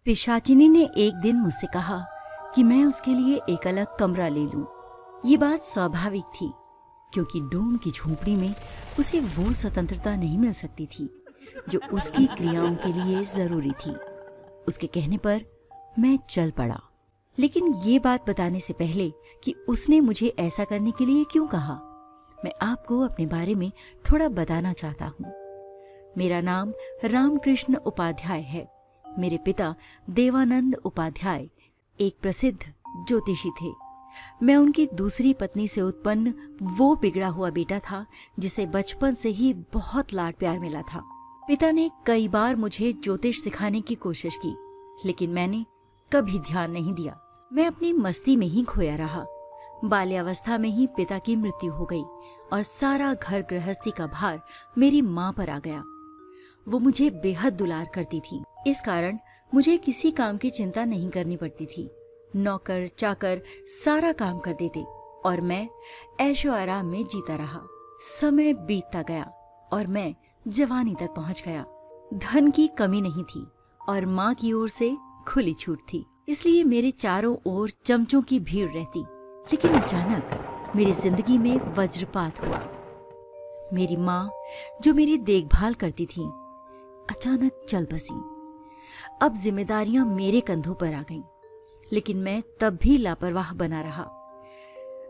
पिशाचिनी ने एक दिन मुझसे कहा कि मैं उसके लिए एक अलग कमरा ले लूं। ये बात स्वाभाविक थी क्योंकि डोम की झोंपड़ी में उसे वो स्वतंत्रता नहीं मिल सकती थी जो उसकी क्रियाओं के लिए जरूरी थी। उसके कहने पर मैं चल पड़ा, लेकिन ये बात बताने से पहले कि उसने मुझे ऐसा करने के लिए क्यों कहा, मैं आपको अपने बारे में थोड़ा बताना चाहता हूँ। मेरा नाम रामकृष्ण उपाध्याय है। मेरे पिता देवानंद उपाध्याय एक प्रसिद्ध ज्योतिषी थे। मैं उनकी दूसरी पत्नी से उत्पन्न वो बिगड़ा हुआ बेटा था जिसे बचपन से ही बहुत लाड प्यार मिला था। पिता ने कई बार मुझे ज्योतिष सिखाने की कोशिश की, लेकिन मैंने कभी ध्यान नहीं दिया। मैं अपनी मस्ती में ही खोया रहा। बाल्यावस्था में ही पिता की मृत्यु हो गई और सारा घर गृहस्थी का भार मेरी माँ पर आ गया। वो मुझे बेहद दुलार करती थी, इस कारण मुझे किसी काम की चिंता नहीं करनी पड़ती थी। नौकर चाकर सारा काम कर देते और मैं ऐशो आराम में जीता रहा। समय बीतता गया और मैं जवानी तक पहुंच गया। धन की कमी नहीं थी और माँ की ओर से खुली छूट थी, इसलिए मेरे चारों ओर चमचों की भीड़ रहती। लेकिन अचानक मेरी जिंदगी में वज्रपात हुआ। मेरी माँ जो मेरी देखभाल करती थी, अचानक चल बसी। अब जिम्मेदारियां मेरे कंधों पर आ गईं, लेकिन मैं तब भी लापरवाह बना रहा।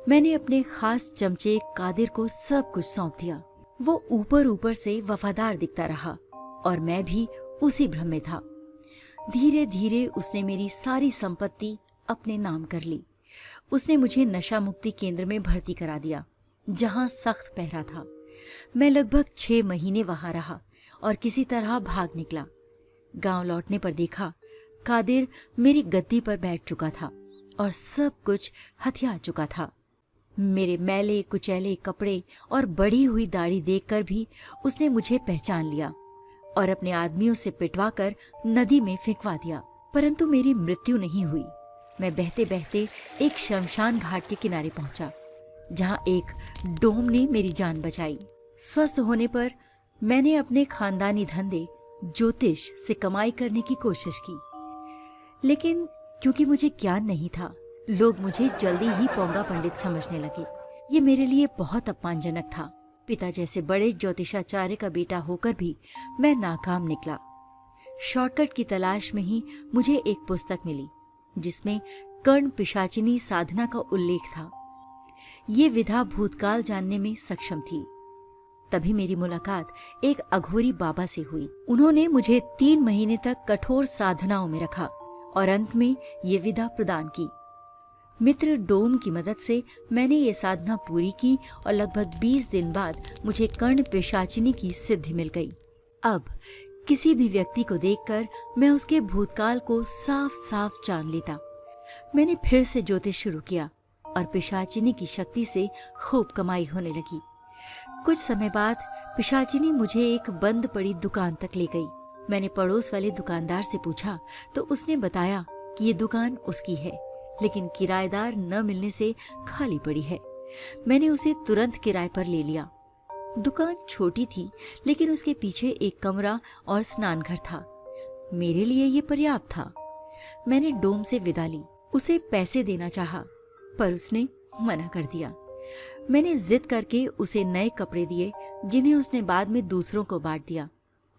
मैंने अपने खास चमचे कादिर को सब कुछ सौंप दिया। वो ऊपर ऊपर से वफादार दिखता रहा और मैं भी उसी भ्रम में था। धीरे धीरे उसने मेरी सारी संपत्ति अपने नाम कर ली। उसने मुझे नशा मुक्ति केंद्र में भर्ती करा दिया, जहां सख्त पहरा था। मैं लगभग 6 महीने वहां रहा और किसी तरह भाग निकला। गांव लौटने पर देखा कादिर मेरी गद्दी पर बैठ चुका था और सब कुछ हथिया चुका था। मेरे मैले कुचैले कपड़े और बढ़ी हुई दाढ़ी देखकर भी उसने मुझे पहचान लिया और अपने आदमियों से पिटवा कर नदी में फेंकवा दिया। परंतु मेरी मृत्यु नहीं हुई। मैं बहते बहते एक शमशान घाट के किनारे पहुंचा, जहां एक डोम ने मेरी जान बचाई। स्वस्थ होने पर मैंने अपने खानदानी धंधे ज्योतिष से कमाई करने की कोशिश की, लेकिन क्योंकि मुझे ज्ञान नहीं था, लोग मुझे जल्दी ही पोंगा पंडित समझने लगे। ये मेरे लिए बहुत अपमानजनक था। पिता जैसे बड़े ज्योतिषाचार्य का बेटा होकर भी मैं नाकाम निकला। शॉर्टकट की तलाश में ही मुझे एक पुस्तक मिली जिसमें कर्ण पिशाचिनी साधना का उल्लेख था। ये विधा भूतकाल जानने में सक्षम थी। तभी मेरी मुलाकात एक अघोरी बाबा से हुई। उन्होंने मुझे 3 महीने तक कठोर साधनाओं में रखा और अंत में ये विधा प्रदान की। मित्र डोम की मदद से मैंने ये साधना पूरी की और लगभग 20 दिन बाद मुझे कर्ण पिशाचिनी की सिद्धि मिल गई। अब किसी भी व्यक्ति को देखकर मैं उसके भूतकाल को साफ साफ जान लेता। मैंने फिर से ज्योतिष शुरू किया और पिशाचिनी की शक्ति से खूब कमाई होने लगी। कुछ समय बाद पिशाचिनी मुझे एक बंद पड़ी दुकान तक ले गई। मैंने पड़ोस वाले दुकानदार से पूछा तो उसने बताया कि ये दुकान उसकी है, लेकिन किराएदार न मिलने से खाली पड़ी है। मैंने उसे तुरंत किराए पर ले लिया। दुकान छोटी थी, लेकिन उसके पीछे एक कमरा और स्नान घर था। मेरे लिए ये पर्याप्त था। मैंने डोम से विदा ली। उसे पैसे देना चाहा, पर उसने मना कर दिया। मैंने जिद करके उसे नए कपड़े दिए, जिन्हें उसने बाद में दूसरों को बांट दिया।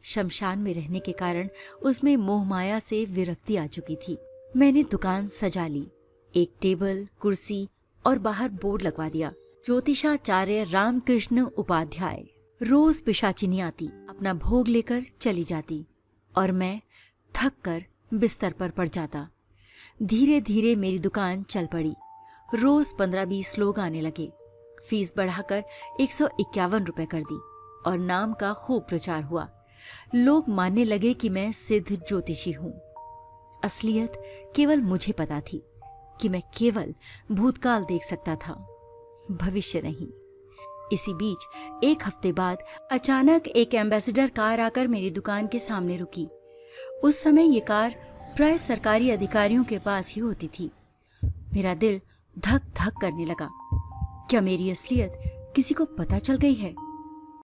शमशान में रहने के कारण उसमें मोह माया से विरक्ति आ चुकी थी। मैंने दुकान सजा ली। एक टेबल, कुर्सी और बाहर बोर्ड लगवा दिया, ज्योतिषाचार्य रामकृष्ण उपाध्याय। रोज पिशाचिनी आती, अपना भोग लेकर चली जाती और मैं थक कर बिस्तर पर पड़ जाता। धीरे धीरे मेरी दुकान चल पड़ी। रोज 15-20 लोग आने लगे। फीस बढ़ाकर 151 रुपए कर दी और नाम का खूब प्रचार हुआ। लोग मानने लगे कि मैं सिद्ध ज्योतिषी हूँ। असलियत केवल मुझे पता थी कि मैं केवल भूतकाल देख सकता था, भविष्य नहीं। इसी बीच एक हफ्ते बाद अचानक एक एम्बेसडर कार आकर मेरी दुकान के सामने रुकी। उस समय ये कार प्राय सरकारी अधिकारियों के पास ही होती थी। मेरा दिल धक धक करने लगा। क्या मेरी असलियत किसी को पता चल गई है?